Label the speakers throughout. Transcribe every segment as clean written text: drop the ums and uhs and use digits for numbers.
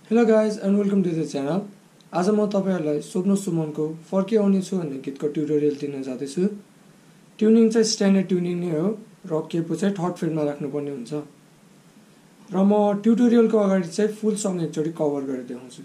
Speaker 1: Hello guys and welcome to the channel. आज म तपाईहरुलाई स्वप्न सुमनको फर्की आउने छु भन्ने गीतको ट्युटोरियल दिन जाँदै छु। ट्युनिङ चाहिँ स्ट्यान्डर्ड ट्युनिङ नै हो र केपो चाहिँ थर्ड फ्रेटमा राख्नु पर्ने हुन्छ। र म ट्युटोरियलको अगाडि चाहिँ फुल सङ एकचोटी कभर गरेर देखाउँछु।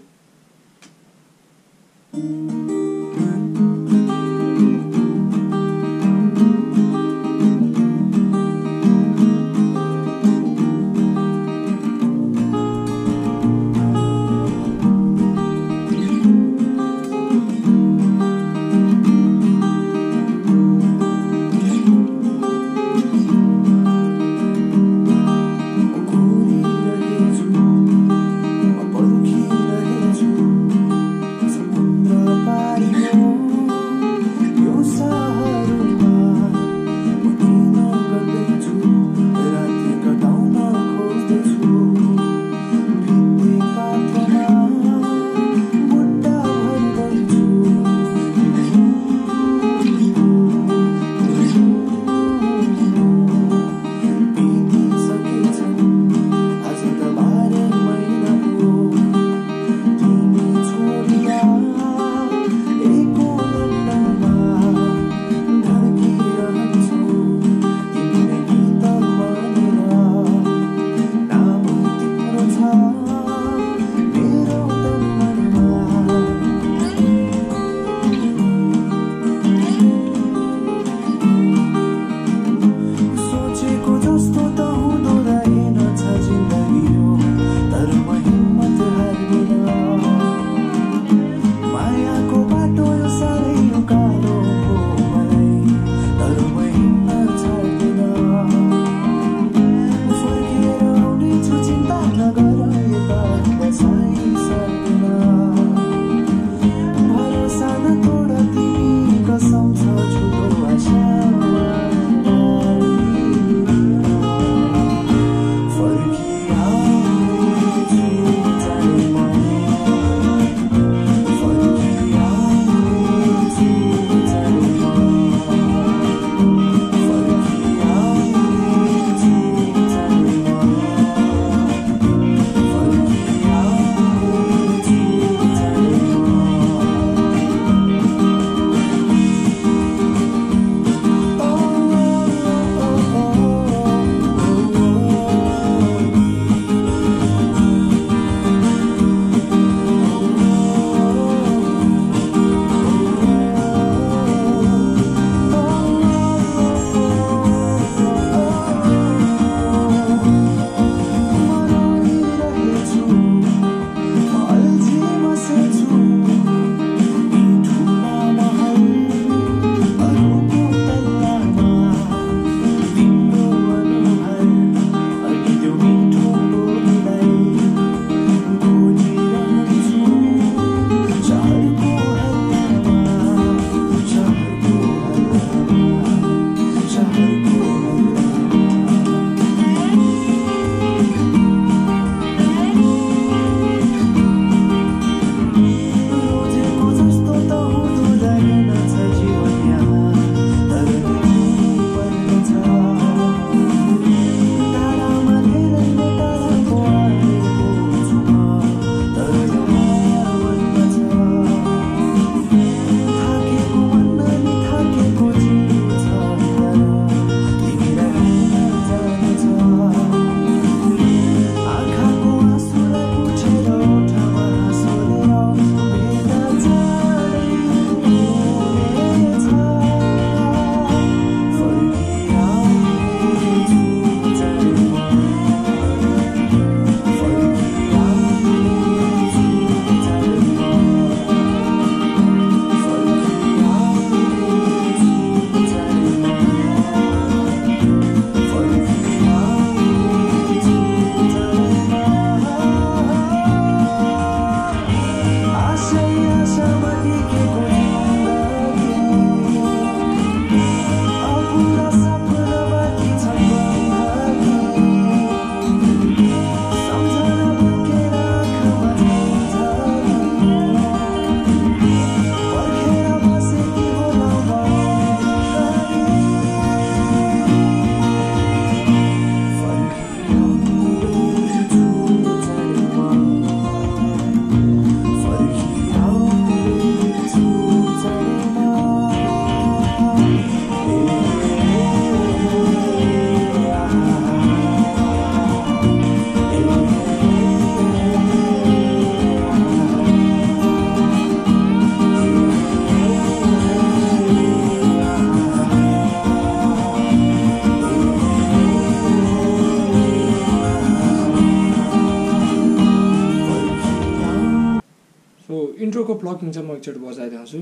Speaker 1: सो इन्ट्रोको प्लकिङ चाहिँ म एकचोटि बजाइदिन्छु।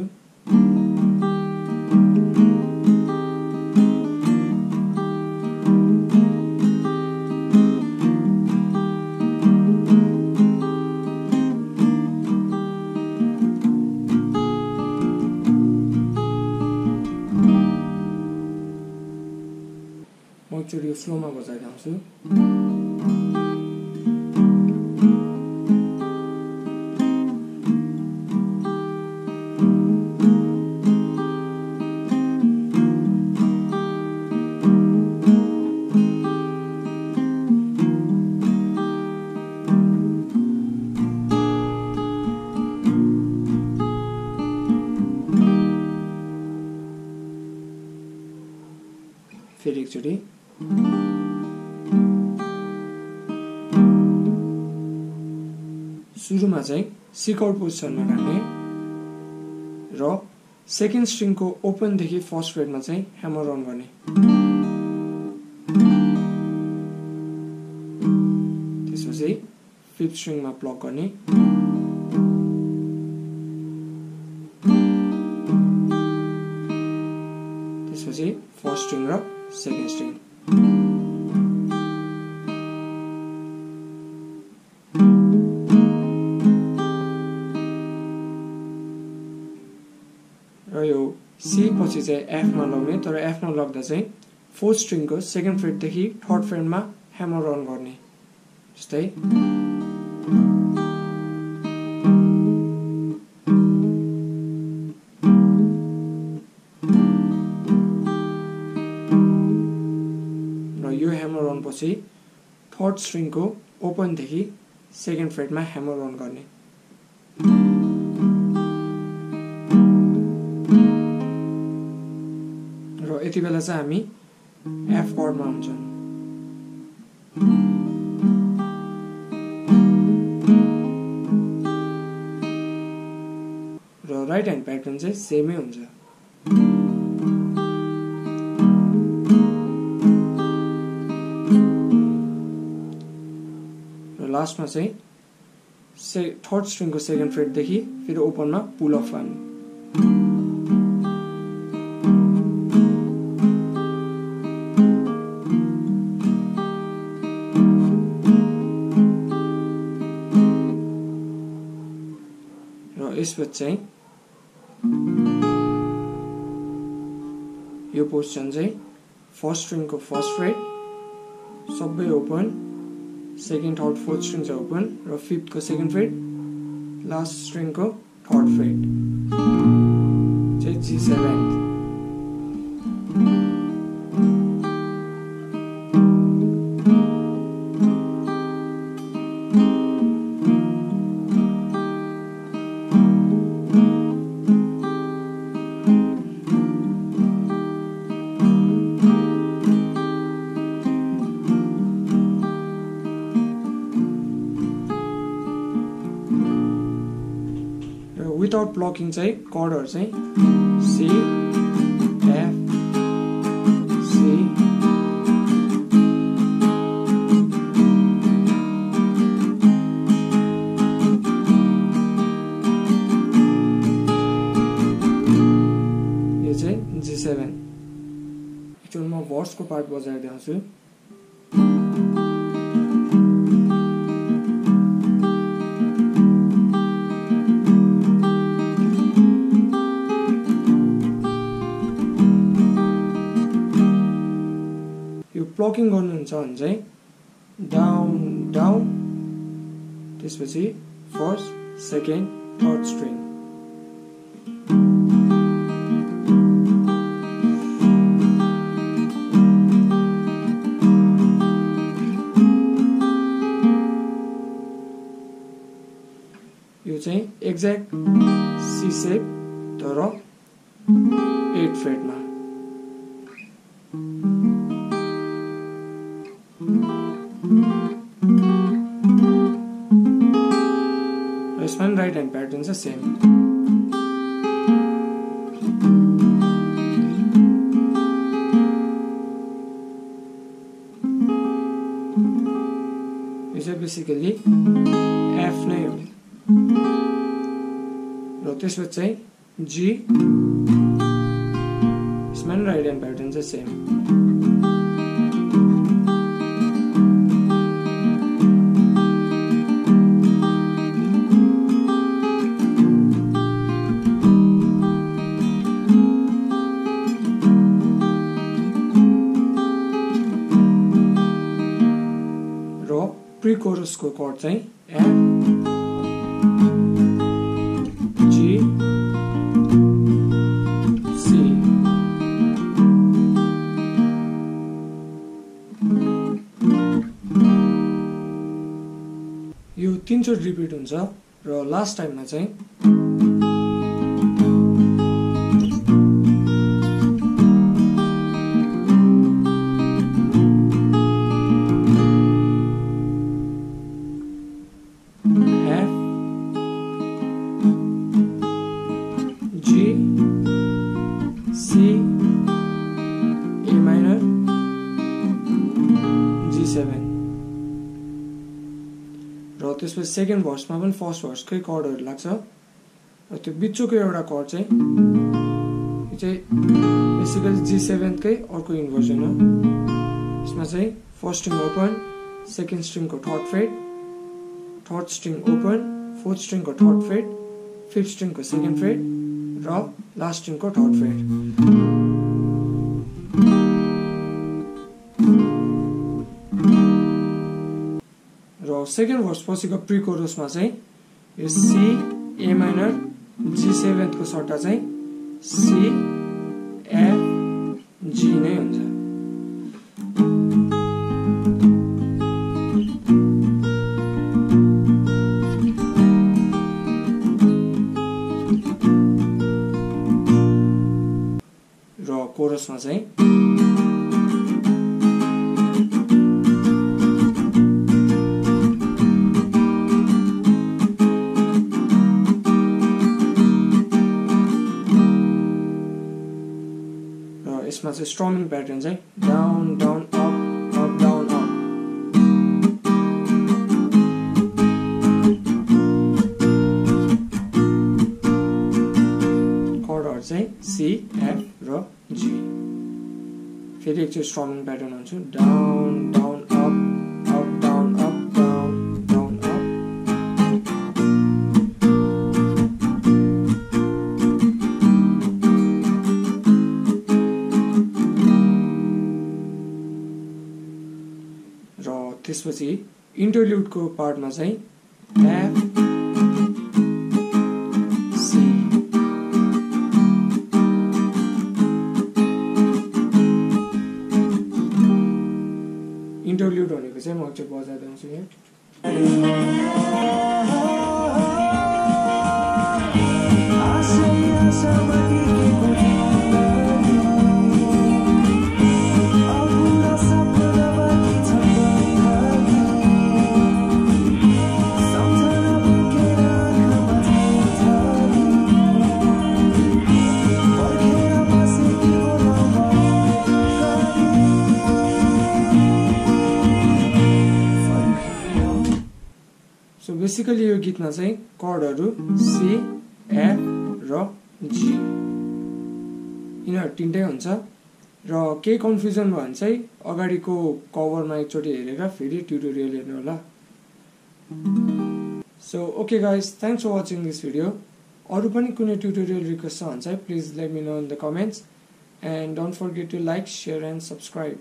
Speaker 1: म एकचोटि यो स्लोमा बजाइदिन्छु। फेरि एकचोटि सुरुमा चाहिँ सी कर्ड पोजिसनमा राख्ने र सेकेन्ड स्ट्रिङको ओपनदेखि फर्स्ट फ्रेटमा चाहिँ ह्यामर अन गर्ने। त्यसपछि फिफ्थ स्ट्रिङमा प्लक गर्ने। त्यसपछि फर्स्ट स्ट्रिङ र सेकेन्ड स्ट्रिङ। र यो सी पछि चाहिँ एफमा लग्ने, तर एफमा लग्दा चाहिँ फोर्थ स्ट्रिङको सेकेन्ड फ्रेटदेखि थर्ड फ्रेटमा ह्यामर अन गर्ने। जस्तै यो ह्यामर अन पछि थर्ड स्ट्रिङको ओपनदेखि सेकेन्ड फ्रेटमा ह्यामर अन गर्ने। र यति बेला चाहिँ हामी एफ कर्डमा हुन्छौँ। र राइट ह्यान्ड प्याटर्न चाहिँ सेमै हुन्छ। लास्टमा चाहिँ थर्ड स्ट्रिङको सेकेन्ड फ्रेटदेखि फेरि ओपनमा पुल अफ गर्ने। र यसपछि चाहिँ यो पोजिसन चाहिँ फर्स्ट स्ट्रिङको फर्स्ट फ्रेट सबै open, second third fourth string चाहिँ ओपन र फिफ्थको सेकेन्ड फ्रेट, लास्ट स्ट्रिङको थर्ड फ्रेट चाहिँ G7। विदाउट ब्लकिङ चाहिँ कर्डहरु चाहिँ सी एफ सी यो चाहिँ G7। एकचोटि म भर्सको पार्ट बजाइदिन्छु। प्लकिङ गर्नुहुन्छ भने चाहिँ डाउन डाउन, त्यसपछि फर्स्ट सेकेन्ड थर्ड स्ट्रिङ। यो चाहिँ एक्ज्याक्ट सी सेप तर 8 फ्रेटमा। यसमा राइट ह्यान्ड प्याटर्न चाहिँ सेम। यो चाहिँ बेसिकली एफ नै हो। त्यसपछि चाहिँ G, यसमा नि राइट ह्यान्ड प्याटर्न चाहिँ सेम। र प्री कोरसको कर्ड चाहिँ F, G, C। यो 3 चोटि रिपिट हुन्छ र लास्ट टाइममा चाहिँ F, G, C, A minor, G7। र त्यसपछि सेकेन्ड भर्समा पनि फर्स्ट भर्सकै कर्डहरु लाग्छ र त्यो बिचको एउटा कर्ड चाहिँ यो चाहिँ बेसिकली G7 कै अर्को इन्भर्जन हो। यसमा चाहिँ फर्स्ट स्ट्रिङ ओपन, सेकेन्ड स्ट्रिङको third fret, third string open, fourth स्ट्रिङको थर्ड फ्रेट, फिफ्थ स्ट्रिङको सेकेन्ड फ्रेट र लास्ट स्ट्रिङको थर्ड फ्रेट। र सेकेन्ड भर्स पछिको प्री कोरसमा चाहिँ यो C, A माइनर, G7 को सट्टा चाहिँ C, F, G नै हुन्छ। र कोरसमा चाहिँ यसमा चाहिँ स्ट्रमिङ प्याटर्न चाहिँ down down up up down up. कर्डहरु चाहिँ C, F र G। फेरि एकचोटि स्ट्रमिङ प्याटर्न हुन्छ down down up up down up down down up. र त्यसपछि इन्टरल्युडको पार्टमा चाहिँ F, C। इन्टरल्युड भनेको चाहिँ म एकचोटि बजाइदिन्छु यहाँ। सो बेसिकली यो गीतमा चाहिँ कर्डहरु C, F र G यिनीहरु तीनटै हुन्छ र केही कन्फ्युजन भयो भने चाहिँ अगाडिको कभरमा एकचोटि हेरेर फेरि ट्युटोरियल हेर्नु होला। So okay guys, thanks for watching this video. अरु पनि कुनै ट्युटोरियल रिक्वेस्ट छ भने चाहिँ please let me know in the comments and don't forget to like, share and subscribe.